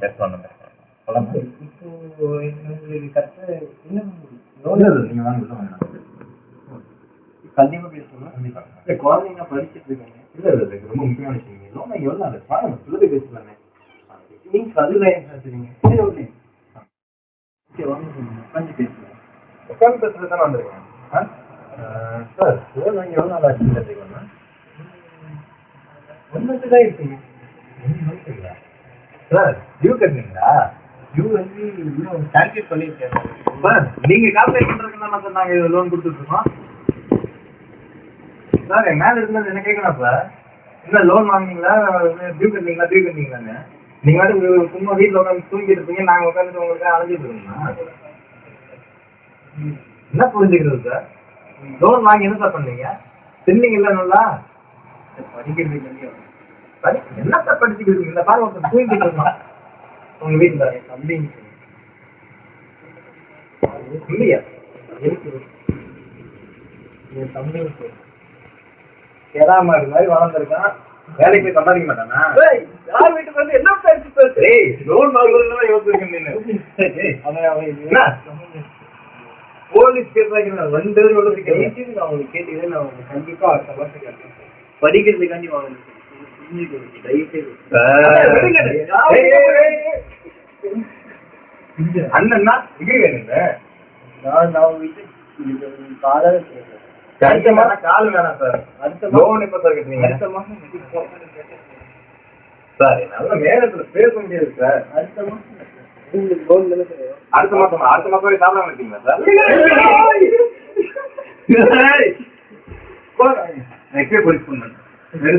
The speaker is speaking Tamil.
பேசலாம். இப்போ உங்களுக்கு கரெக்டாக இன்னும் நீங்கள் வாங்க கண்டிப்பாக பேசணும். கண்டிப்பாக இல்லை குழந்தைங்க படிச்சுட்டு இருக்காங்க. இல்லை ரொம்ப முக்கியமான விஷயம். லோன் எவ்வளோ அந்த பாருங்க சொல்லுறது பேசலாமே. நீங்கள் அதில் சரிங்க சரி ஓகே வாங்க உட்காந்து பேசலாம். உட்காந்து பேசுறது தானே வந்துருக்கேன். சார் லோன் வாங்கி எவ்வளோ நாள் ஆச்சுன்னு தெரிஞ்சுக்கோங்க. 1 month தான் இருக்குங்க. 1 monthங்களா சார்? டியூ கட்டுறீங்களா? டியூ வந்து இன்னும் கால்குலேட் பண்ணியிருக்கேன் சார். நீங்கள் கால்குலேட் பண்ணுறதுக்கு தான் சார் நாங்கள் லோன் கொடுத்துட்ருக்கோம் சார். என் மேலே இருந்தது என்ன கேட்கணும் சார்? என்ன லோன் வாங்கினீங்களா, டியூ கட்டினீங்களான்னு நீங்கள் வந்து சும்மா வீட்டில் உட்காந்து தூங்கிட்டு இருப்பீங்க. நாங்கள் உட்காந்துட்டு உங்களுக்கு அழைஞ்சிட்டு இருக்கோம்னா என்ன புரிஞ்சுக்கிறது சார்? லோன் வாங்கி என்ன சார் பண்ணீங்க? தின்னீங்கல்ல நல்லா படிக்கிறதுக்கு என்னத்த படிச்சுக்கிறீங்க? பாருங்க ஒருத்தர் தூங்கிட்டு இருக்கோம் உங்க வீட்டுல. தம்பி இல்லையா என் தம்பி ஏதாம இது மாதிரி வளர்ந்துருக்கான். வேலைக்கு போய் கொண்டாடிக்க மாட்டானா? யார் வீட்டுக்கு வந்து என்ன பேச்சு லோன் வாங்குறதுலாம் யோசிச்சிருக்கேன். போலீஸ் கேஸ் வாங்கிக்கிறேன் 2 பேரும் அவங்களுக்கு கேட்டீங்கன்னா நான் உங்களுக்கு கண்டிப்பா அடுத்த மாசம் கேட்பேன். படிக்கிறதுக்காண்டி வாங்க அண்ணா டிகிரி வேணுங்க. நான் வீட்டு கால அடுத்த மாதம் கால் வேணாம் சார். அடுத்த லோன் எப்ப சார் கட்டுறீங்க? அடுத்த மாசம் சார் நல்ல நேரத்துல பேச முடியாது சார். அடுத்த மாசம் லோன் தானே சார். அடுத்த மாசம் வரை சாப்பிடாம இருக்கீங்களா சார்? நெக்ஸ்டே போலீஸ் பண்ணேன். இது